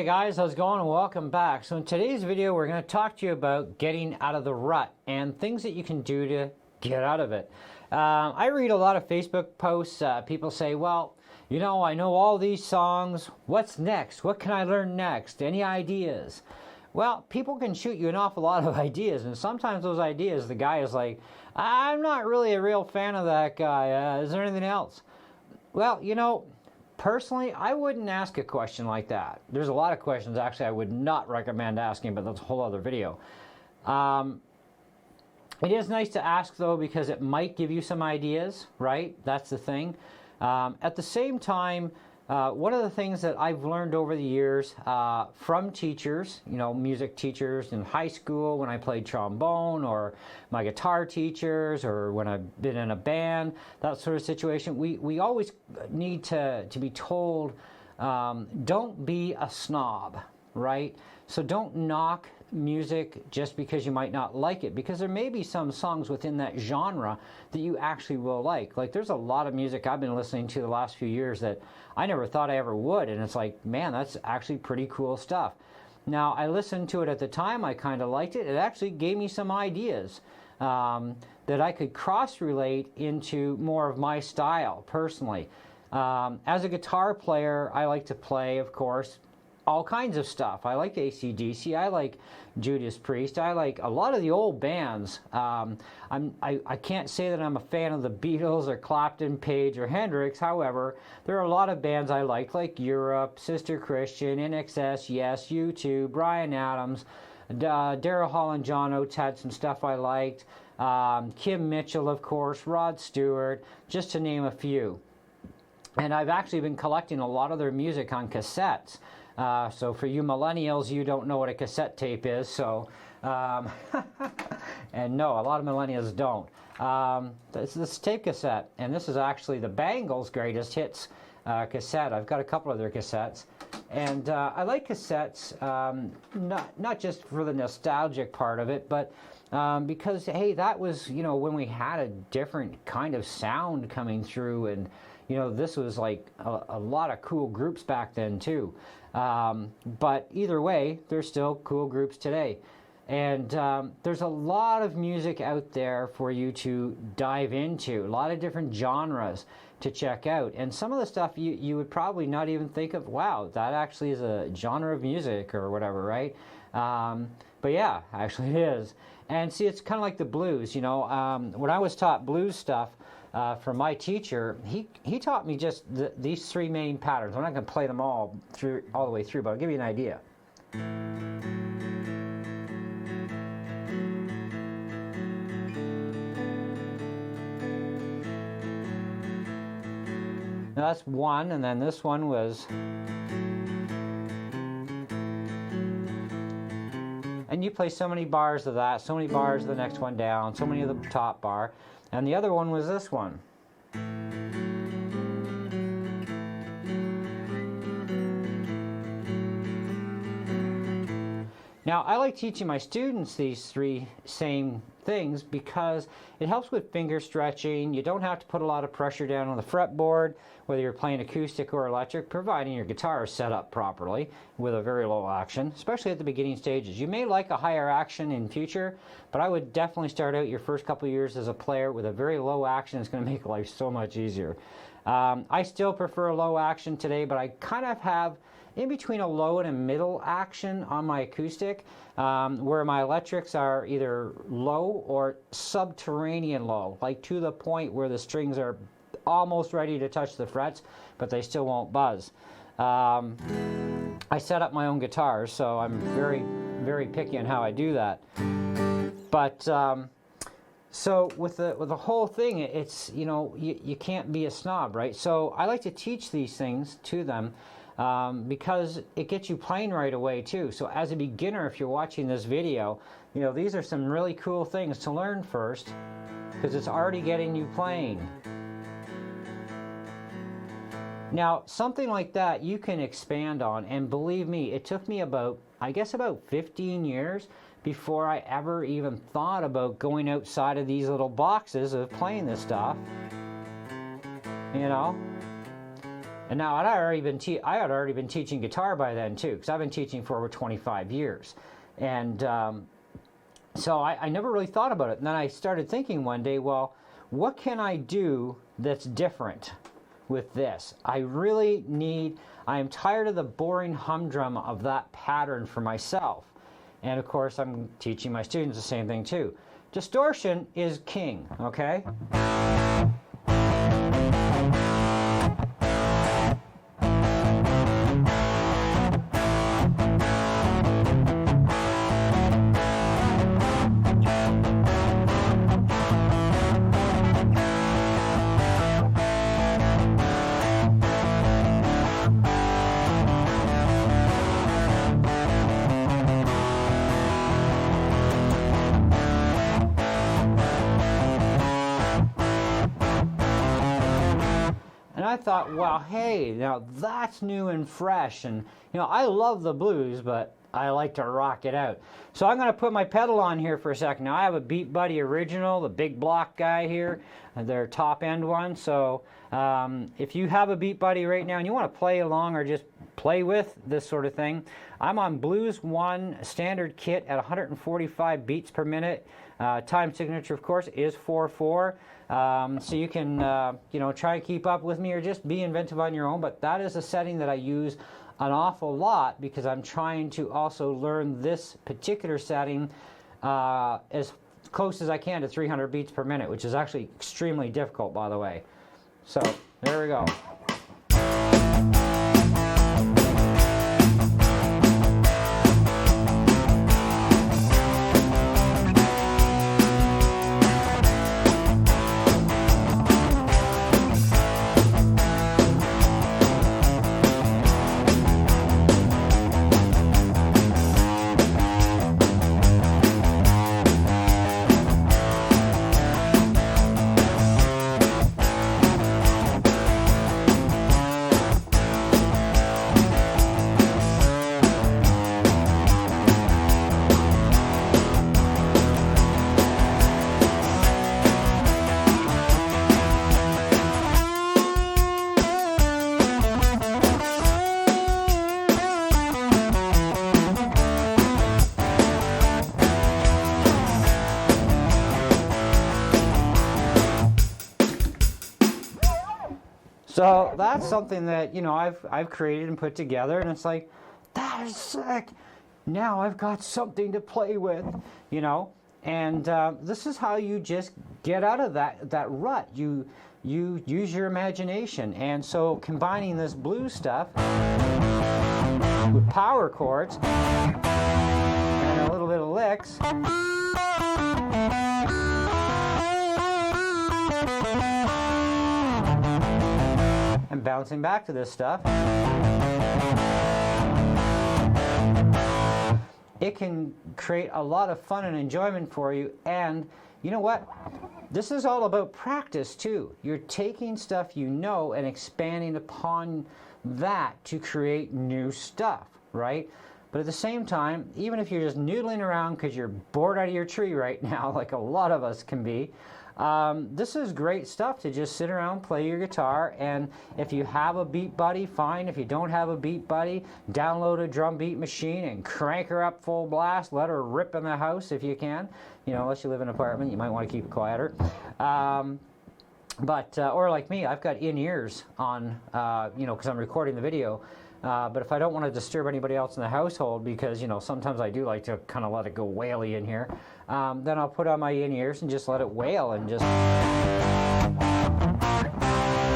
Hey guys, how's it going? And welcome back. So in today's video, we're going to talk to you about getting out of the rut and things that you can do to get out of it. I read a lot of Facebook posts. People say, well, you know, I know all these songs. What's next? What can I learn next? Any ideas? Well, people can shoot you an awful lot of ideas, and sometimes those ideas, the guy is like, I'm not really a real fan of that guy. Is there anything else? Well, you know, personally, I wouldn't ask a question like that. There's a lot of questions, actually, I would not recommend asking, but that's a whole other video. It is nice to ask, though, because it might give you some ideas, right? That's the thing. At the same time, one of the things that I've learned over the years from teachers, you know, music teachers in high school when I played trombone, or my guitar teachers, or when I've been in a band, that sort of situation, we always need to be told, don't be a snob, right? So don't knock music just because you might not like it, because there may be some songs within that genre that you actually will like. Like, there's a lot of music I've been listening to the last few years that I never thought I ever would, and it's like, man, that's actually pretty cool stuff. Now, I listened to it at the time, I kind of liked it. It actually gave me some ideas that I could cross-relate into more of my style, personally. As a guitar player, I like to play, of course, all kinds of stuff. I like AC/DC, I like Judas Priest, I like a lot of the old bands. I can't say that I'm a fan of the Beatles or Clapton, Page, or Hendrix. However, there are a lot of bands I like Europe, Sister Christian, NXS, Yes, U2, Bryan Adams, Daryl Hall and John Oates had some stuff I liked, Kim Mitchell, of course, Rod Stewart, just to name a few. And I've actually been collecting a lot of their music on cassettes. So for you millennials, you don't know what a cassette tape is, so, and no, a lot of millennials don't. This tape cassette, and this is actually the Bangles' greatest hits cassette. I've got a couple of their cassettes, and I like cassettes, not just for the nostalgic part of it, but because, hey, that was, you know, when we had a different kind of sound coming through, and, you know, this was like a lot of cool groups back then, too. But either way, there's still cool groups today. And there's a lot of music out there for you to dive into, a lot of different genres to check out. And some of the stuff you would probably not even think of, wow, that actually is a genre of music or whatever, right? But yeah, actually it is. And see, it's kind of like the blues, you know. When I was taught blues stuff, from my teacher, he taught me just these three main patterns. I'm not going to play them all the way through, but I'll give you an idea. Now that's one, and then this one was, and you play so many bars of that, so many bars of the next one down, so many of the top bar. And the other one was this one. Now, I like teaching my students these three same things because it helps with finger stretching. You don't have to put a lot of pressure down on the fretboard, whether you're playing acoustic or electric, providing your guitar is set up properly with a very low action, especially at the beginning stages. You may like a higher action in future, but I would definitely start out your first couple of years as a player with a very low action. It's going to make life so much easier. I still prefer low action today, but I kind of have in between a low and a middle action on my acoustic, where my electrics are either low or subterranean low, like to the point where the strings are almost ready to touch the frets, but they still won't buzz. I set up my own guitars, so I'm very, very picky on how I do that. But so with the whole thing, it's, you know, you can't be a snob, right? So I like to teach these things to them. Because it gets you playing right away too. So as a beginner, if you're watching this video, you know, these are some really cool things to learn first, because it's already getting you playing. Now, something like that you can expand on, and believe me, it took me about 15 years before I ever even thought about going outside of these little boxes of playing this stuff, you know. And now I had already been teaching guitar by then too, because I've been teaching for over 25 years. And so I never really thought about it. And then I started thinking one day, well, what can I do that's different with this? I am tired of the boring humdrum of that pattern for myself. And of course, I'm teaching my students the same thing too. Distortion is king, okay? And I thought, well, hey, now that's new and fresh. And, I love the blues, but I like to rock it out. So I'm going to put my pedal on here for a second. Now I have a Beat Buddy Original, the big block guy here, their top end one. So if you have a Beat Buddy right now and you want to play along or just play with this sort of thing, I'm on Blues 1 standard kit at 145 beats per minute. Time signature, of course, is 4/4. So you can, try to keep up with me or just be inventive on your own. But that is a setting that I use an awful lot because I'm trying to also learn this particular setting as close as I can to 300 beats per minute, which is actually extremely difficult, by the way. So there we go. So that's something that, I've created and put together, and it's like, that is sick. Now I've got something to play with, and this is how you just get out of that rut. You use your imagination. And so combining this blues stuff with power chords and a little bit of licks, and bouncing back to this stuff, it can create a lot of fun and enjoyment for you. And you know what? This is all about practice too. You're taking stuff and expanding upon that to create new stuff, right? But at the same time, even if you're just noodling around because you're bored out of your tree right now, like a lot of us can be, this is great stuff to just sit around, play your guitar. And if you have a Beat Buddy, fine. If you don't have a Beat Buddy, download a drum beat machine and crank her up full blast. Let her rip in the house if you can. Unless you live in an apartment, you might want to keep it quieter. Or like me, I've got in-ears on, because I'm recording the video. But if I don't want to disturb anybody else in the household, because, sometimes I do like to kind of let it go waily in here, then I'll put on my in-ears and just let it wail and just...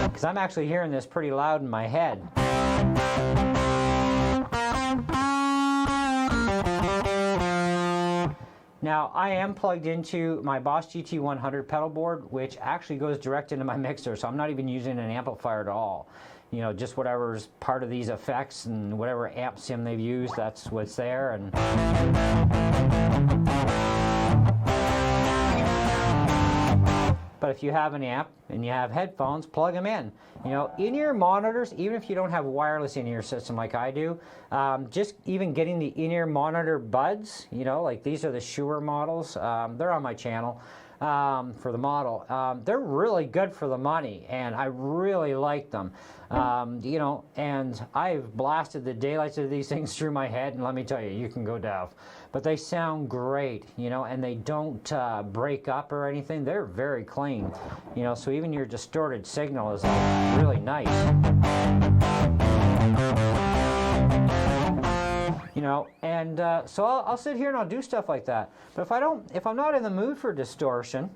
Because I'm actually hearing this pretty loud in my head. Now, I am plugged into my Boss GT100 pedal board, which actually goes direct into my mixer, so I'm not even using an amplifier at all. Just whatever's part of these effects and whatever amp sim they've used, that's what's there. And but if you have an amp and you have headphones, plug them in. In-ear monitors, even if you don't have a wireless in-ear system like I do, just even getting the in-ear monitor buds, like these are the Shure models. They're on my channel. for the model. They're really good for the money, and I really like them. You know, and I've blasted the daylights of these things through my head, and let me tell you, you can go deaf. But they sound great, you know, and they don't break up or anything. They're very clean, you know, so even your distorted signal is really nice. You know, and so I'll sit here and I'll do stuff like that. But if I'm not in the mood for distortion,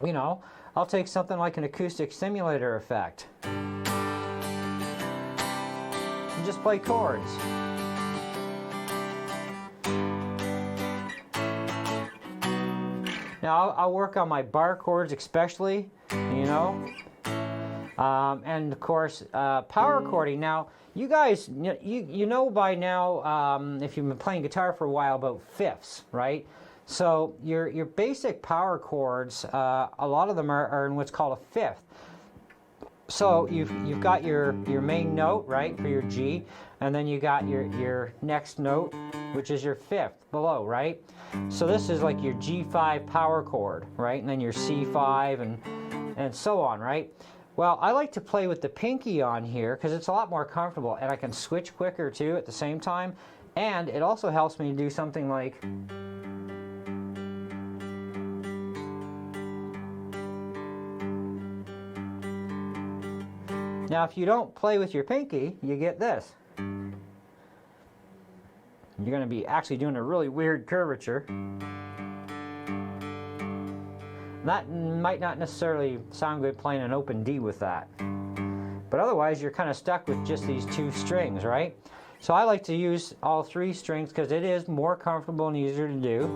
you know, I'll take something like an acoustic simulator effect and just play chords. Now I'll work on my bar chords especially, you know, and of course power chording. Now you guys, you know by now, if you've been playing guitar for a while, about fifths, right? So your basic power chords, a lot of them are in what's called a fifth. So you've got your main note, right, for your G, and then you got your next note, which is your fifth below, right? So this is like your G5 power chord, right? And then your C5 and so on, right? Well, I like to play with the pinky on here because it's a lot more comfortable, and I can switch quicker too at the same time, and it also helps me do something like now if you don't play with your pinky, you get this. You're going to be actually doing a really weird curvature. That might not necessarily sound good playing an open D with that. But otherwise, you're kind of stuck with just these two strings, right? So I like to use all three strings because it is more comfortable and easier to do.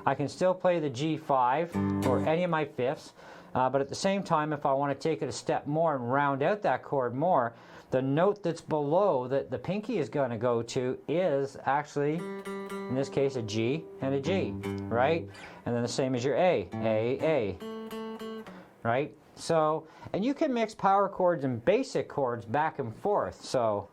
I can still play the G5 or any of my fifths, but at the same time, if I want to take it a step more and round out that chord more, the note that's below that the pinky is going to go to is actually, in this case, a G and a G, right? And then the same as your A, right? So, and you can mix power chords and basic chords back and forth, so.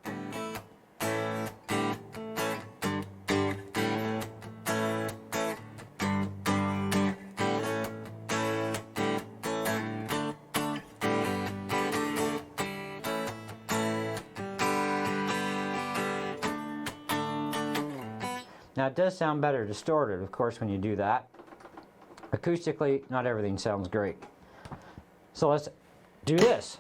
Now it does sound better distorted, of course, when you do that. Acoustically, not everything sounds great. So let's do this.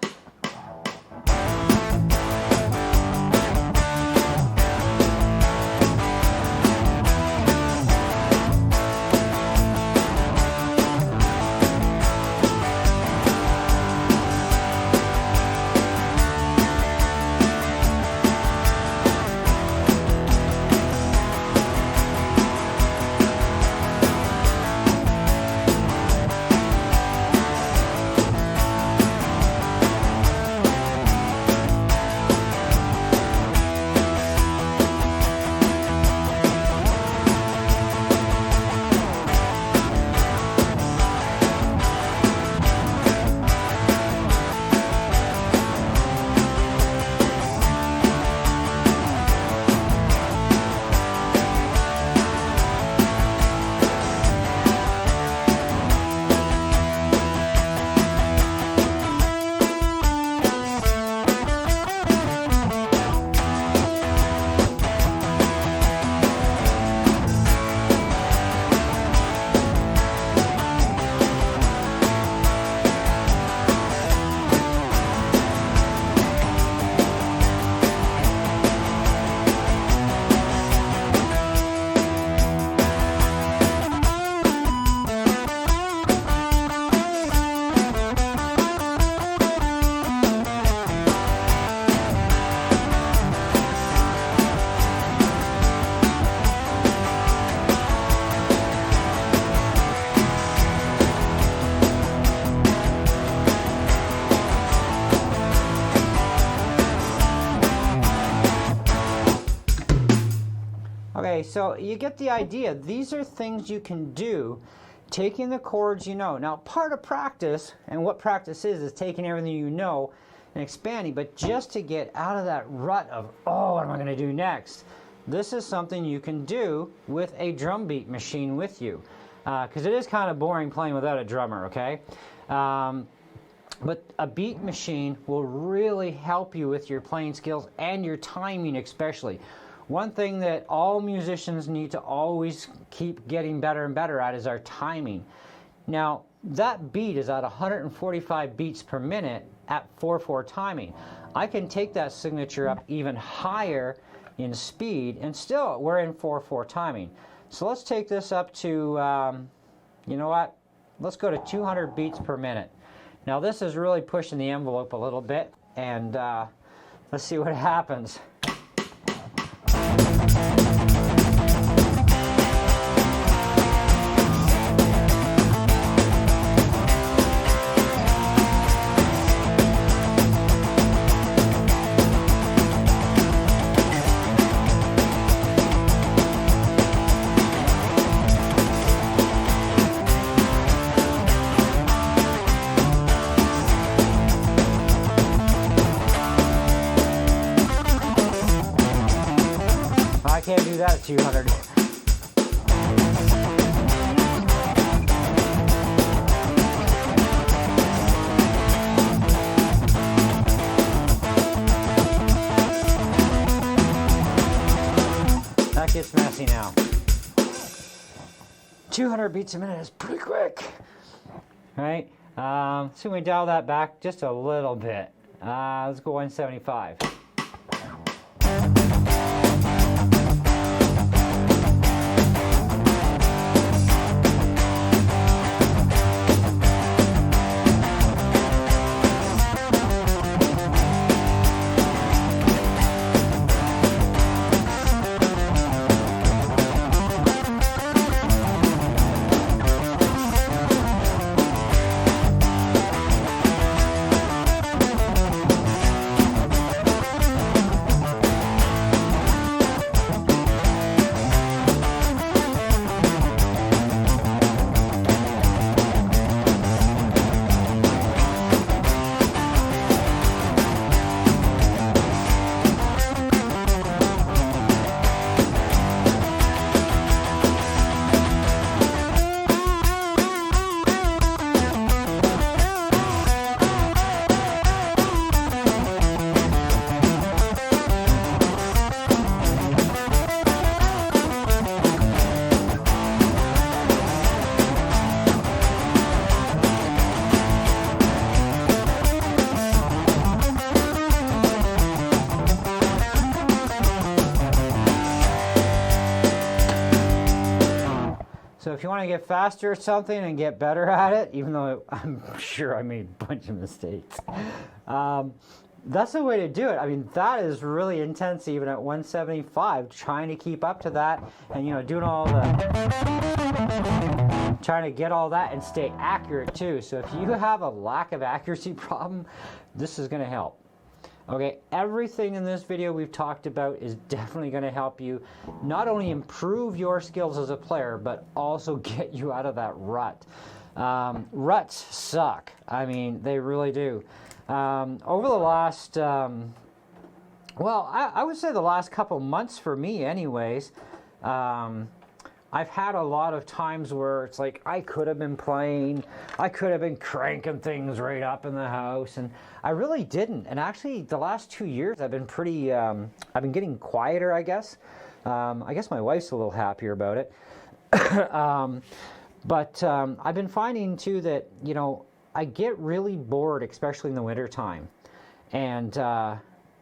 Okay, so you get the idea. These are things you can do, taking the chords you know. Now, part of practice, and what practice is taking everything you know and expanding, but just to get out of that rut of, oh, what am I going to do next? This is something you can do with a drum beat machine with you. because it is kind of boring playing without a drummer, okay? But a beat machine will really help you with your playing skills and your timing especially. One thing that all musicians need to always keep getting better and better at is our timing. Now, that beat is at 145 beats per minute at 4/4 timing. I can take that signature up even higher in speed, and still we're in 4/4 timing. So let's take this up to, you know what? Let's go to 200 beats per minute. Now this is really pushing the envelope a little bit, and let's see what happens. I can't do that at 200. That gets messy now. 200 beats a minute is pretty quick. Right? So we dial that back just a little bit. Let's go 175. So if you want to get faster at something and get better at it, even though I'm sure I made a bunch of mistakes, that's the way to do it. I mean, that is really intense even at 175, trying to keep up to that and, you know, doing all the, trying to get all that and stay accurate too. So if you have a lack of accuracy problem, this is going to help. Okay, everything in this video we've talked about is definitely going to help you not only improve your skills as a player, but also get you out of that rut. Ruts suck. I mean, they really do. Over the last, well, I would say the last couple months for me anyways, I've had a lot of times where it's like I could have been playing, I could have been cranking things right up in the house, and I really didn't. And actually the last 2 years I've been pretty, I've been getting quieter, I guess. I guess my wife's a little happier about it. But I've been finding too that, you know, I get really bored, especially in the winter time. And,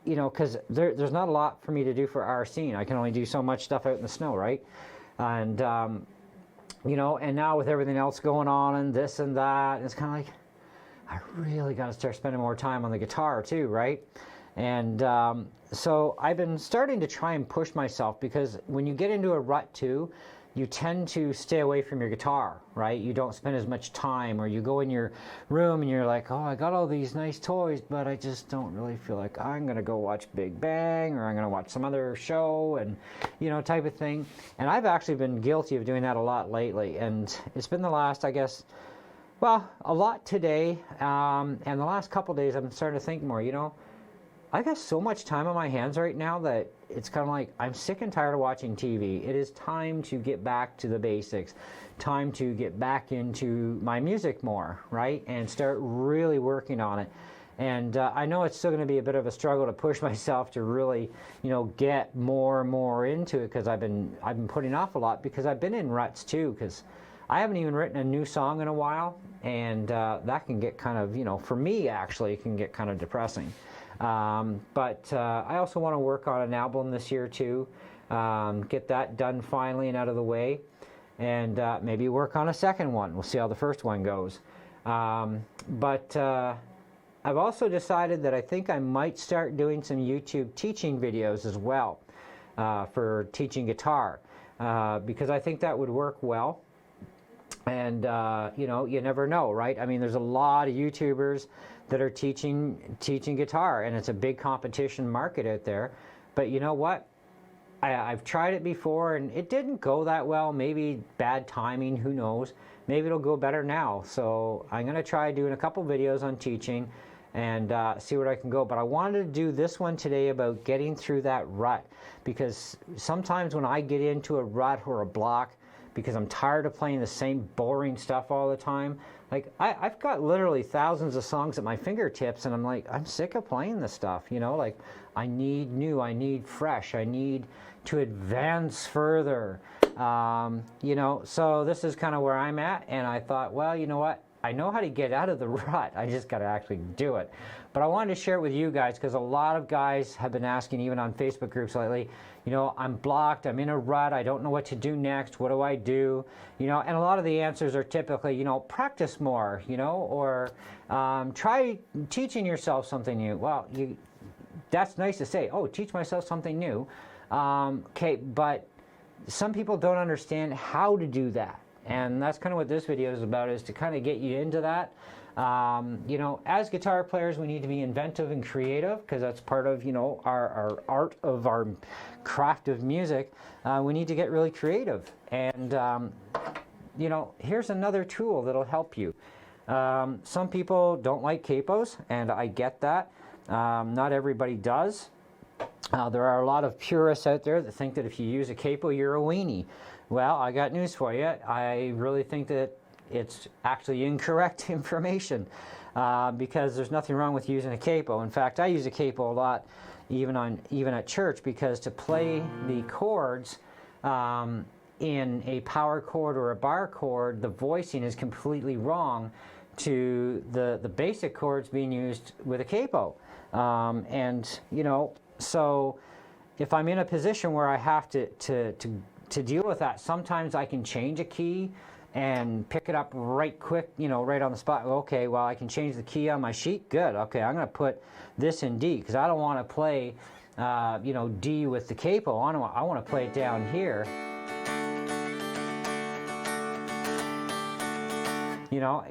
you know, because there's not a lot for me to do for RCing. I can only do so much stuff out in the snow, right? And, you know, and now with everything else going on and this and that, it's kind of like, I really got to start spending more time on the guitar too, right? And so I've been starting to try and push myself, because when you get into a rut too, you tend to stay away from your guitar, right? You don't spend as much time, or you go in your room and you're like, oh, I got all these nice toys, but I just don't really feel like I'm going to go watch Big Bang, or I'm going to watch some other show, and, you know, type of thing. And I've actually been guilty of doing that a lot lately, and it's been the last, I guess, well, a lot today, and the last couple days I've been starting to think more, you know, I got so much time on my hands right now that it's kind of like I'm sick and tired of watching TV. It is time to get back to the basics, time to get back into my music more, right? And start really working on it. And I know it's still going to be a bit of a struggle to push myself to really, get more and more into it, because I've been putting off a lot, because I've been in ruts too, because I haven't even written a new song in a while, and that can get kind of, for me actually, it can get kind of depressing. But I also want to work on an album this year too, get that done finally and out of the way, and maybe work on a second one. We'll see how the first one goes. But I've also decided that I think I might start doing some YouTube teaching videos as well, for teaching guitar, because I think that would work well. And you never know, right? I mean, there's a lot of YouTubers that are teaching guitar, and it's a big competition market out there. But you know what? I've tried it before, and it didn't go that well. Maybe bad timing, who knows? Maybe it'll go better now. So I'm going to try doing a couple videos on teaching and see where I can go. But I wanted to do this one today about getting through that rut, because sometimes when I get into a rut or a block, because I'm tired of playing the same boring stuff all the time, like I've got literally thousands of songs at my fingertips, and I'm like, I'm sick of playing this stuff, like I need new, I need fresh, I need to advance further, so this is kind of where I'm at. And I thought, well, you know what, I know how to get out of the rut, I just got to actually do it. But I wanted to share it with you guys, because a lot of guys have been asking, even on Facebook groups lately, I'm blocked, I'm in a rut, I don't know what to do next, what do I do? And a lot of the answers are typically, practice more, or try teaching yourself something new. Well, that's nice to say, oh, teach myself something new. Okay, but some people don't understand how to do that. And that's kind of what this video is about, is to kind of get you into that. As guitar players, we need to be inventive and creative, because that's part of, our art of our craft of music. We need to get really creative. And, here's another tool that'll help you. Some people don't like capos, and I get that. Not everybody does. There are a lot of purists out there that think that if you use a capo, you're a weenie. Well, I got news for you. I really think that it's actually incorrect information, because there's nothing wrong with using a capo. In fact, I use a capo a lot, even at church, because to play the chords in a power chord or a bar chord, the voicing is completely wrong to the basic chords being used with a capo. So if I'm in a position where I have to deal with that, sometimes I can change a key and pick it up right quick, right on the spot. Okay, well, I can change the key on my sheet. Good. Okay, I'm going to put this in D, because I don't want to play, D with the capo. I want to play it down here.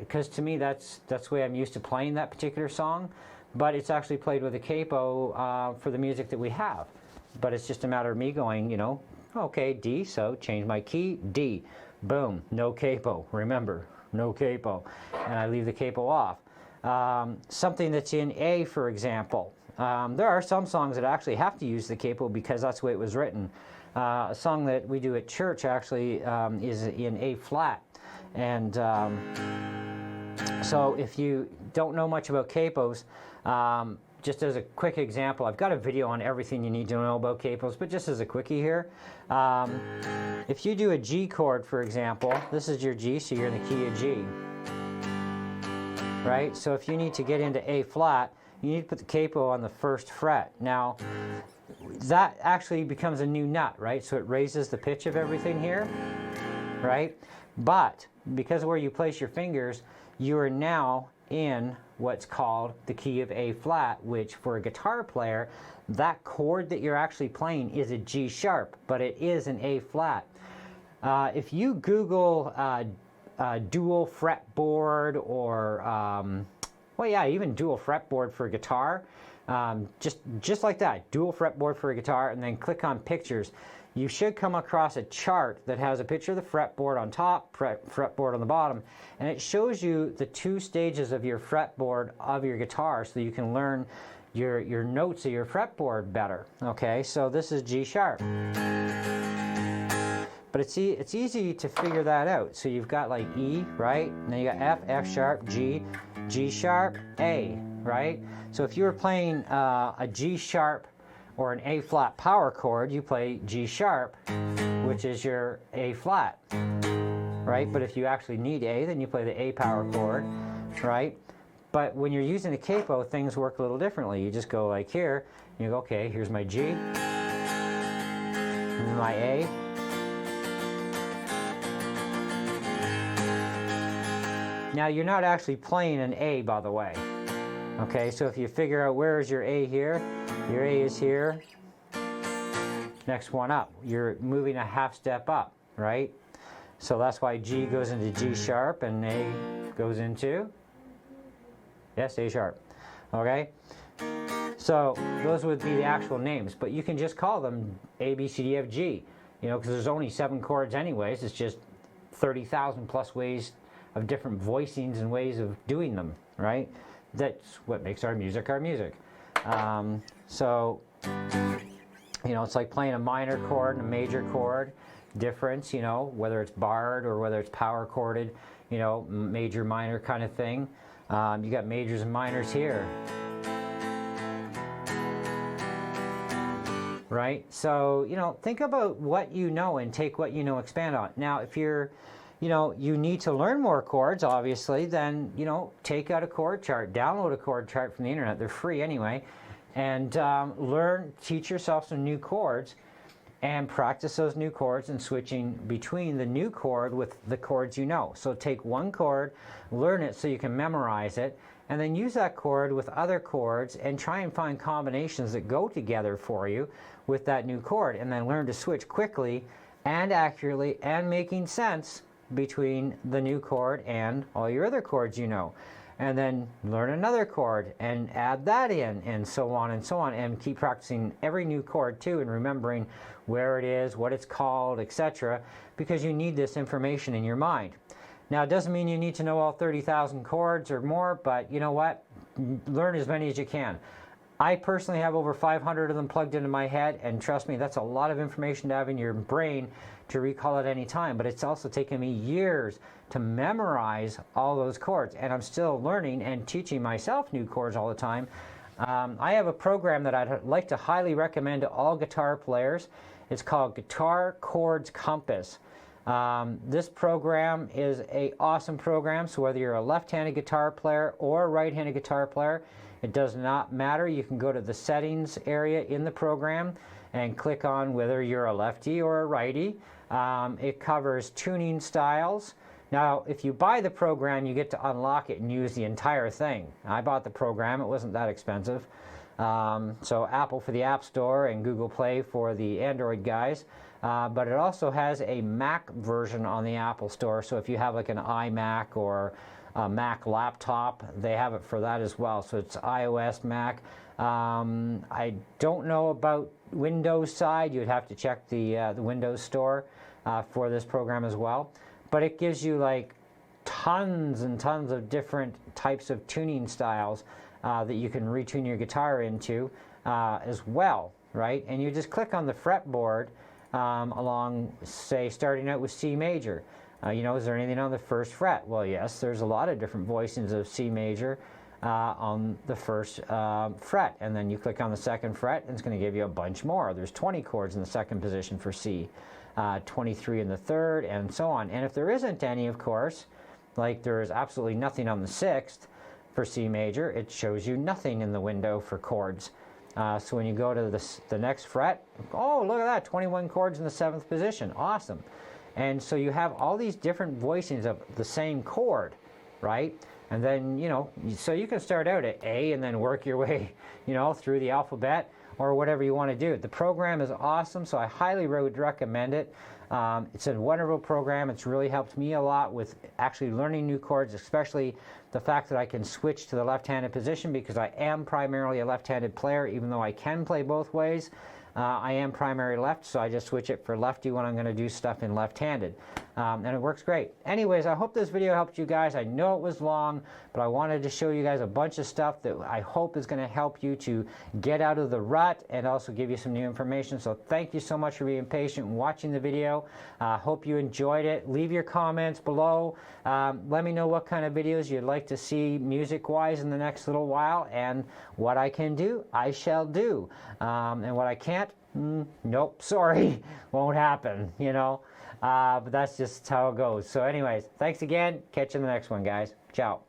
Because to me, that's the way I'm used to playing that particular song. But it's actually played with a capo for the music that we have. But it's just a matter of me going, okay, D, so change my key, D. Boom, no capo. Remember, no capo. And I leave the capo off. Something that's in A, for example. There are some songs that actually have to use the capo, because that's the way it was written. A song that we do at church actually is in A flat. And so if you don't know much about capos, just as a quick example, I've got a video on everything you need to know about capos, but just as a quickie here, if you do a G chord, for example, this is your G, so you're in the key of G, right? So if you need to get into A flat, you need to put the capo on the first fret. Now, that actually becomes a new nut, right? So it raises the pitch of everything here, right? But because of where you place your fingers, you are now in what's called the key of A flat, which for a guitar player, that chord that you're actually playing is a G sharp, but it is an A flat. If you Google dual fretboard, or even dual fretboard for guitar, just like that, dual fretboard for a guitar, and then click on pictures, you should come across a chart that has a picture of the fretboard on top, fretboard on the bottom, and it shows you the two stages of your fretboard of your guitar, so you can learn your notes of your fretboard better. Okay, so this is G sharp. But it's easy to figure that out. So you've got like E, right? And then you got F, F sharp, G, G sharp, A, right? So if you were playing a G sharp or an A flat power chord, you play G sharp, which is your A flat, right? But if you actually need A, then you play the A power chord, right? But when you're using a capo, things work a little differently. You just go like here, and you go, okay, here's my G, and my A. Now you're not actually playing an A, by the way. Okay, so if you figure out where is your A here, your A is here, next one up. You're moving a half step up, right? So that's why G goes into G sharp and A goes into, yes, A sharp. Okay? So those would be the actual names, but you can just call them A, B, C, D, F, G, you know, because there's only 7 chords anyways. It's just 30,000 plus ways of different voicings and ways of doing them, right? That's what makes our music our music. So, you know, it's like playing a minor chord and a major chord difference, you know, whether it's barred or whether it's power chorded, you know, major, minor kind of thing. You got majors and minors here. Right? So, you know, think about what you know and take what you know, expand on. Now, if you're, you know, you need to learn more chords, obviously, then, you know, take out a chord chart, download a chord chart from the internet. They're free anyway. And teach yourself some new chords and practice those new chords and switching between the new chord with the chords you know. So take one chord, learn it so you can memorize it, and then use that chord with other chords and try and find combinations that go together for you with that new chord, and then learn to switch quickly and accurately and making sense between the new chord and all your other chords you know. And then learn another chord and add that in, and so on, and keep practicing every new chord too, and remembering where it is, what it's called, etc., because you need this information in your mind. Now, it doesn't mean you need to know all 30,000 chords or more, but you know what? Learn as many as you can. I personally have over 500 of them plugged into my head, and trust me, that's a lot of information to have in your brain to recall at any time, but it's also taken me years to memorize all those chords, and I'm still learning and teaching myself new chords all the time. I have a program that I'd like to highly recommend to all guitar players. It's called Guitar Chords Compass. This program is an awesome program, so whether you're a left-handed guitar player or a right-handed guitar player, it does not matter. You can go to the settings area in the program and click on whether you're a lefty or a righty. It covers tuning styles. Now, if you buy the program, you get to unlock it and use the entire thing. I bought the program. It wasn't that expensive. So Apple for the App Store and Google Play for the Android guys. But it also has a Mac version on the Apple Store. So if you have like an iMac or a Mac laptop, they have it for that as well. So it's iOS, Mac. I don't know about Windows side. You'd have to check the Windows Store for this program as well. But it gives you like tons and tons of different types of tuning styles that you can retune your guitar into as well, right? And you just click on the fretboard along, say, starting out with C major. You know, is there anything on the first fret? Well, yes, there's a lot of different voicings of C major on the first fret. And then you click on the second fret, and it's going to give you a bunch more. There's 20 chords in the second position for C, 23 in the third, and so on. And if there isn't any, of course, like there is absolutely nothing on the sixth for C major, it shows you nothing in the window for chords. So when you go to the next fret, oh, look at that, 21 chords in the seventh position. Awesome. And so you have all these different voicings of the same chord, right? And then, you know, so you can start out at A and then work your way, you know, through the alphabet or whatever you want to do. The program is awesome, so I highly would recommend it. It's a wonderful program. It's really helped me a lot with actually learning new chords, especially the fact that I can switch to the left-handed position because I am primarily a left-handed player, even though I can play both ways. I am primary left, so I just switch it for lefty when I'm going to do stuff in left-handed. And it works great. Anyways, I hope this video helped you guys. I know it was long, but I wanted to show you guys a bunch of stuff that I hope is going to help you to get out of the rut and also give you some new information. So thank you so much for being patient and watching the video. Hope you enjoyed it. Leave your comments below. Let me know what kind of videos you'd like to see music-wise in the next little while, and what I can do, I shall do. And what I can't, nope, sorry, won't happen, you know. But that's just how it goes. So anyways, thanks again. Catch you in the next one, guys. Ciao.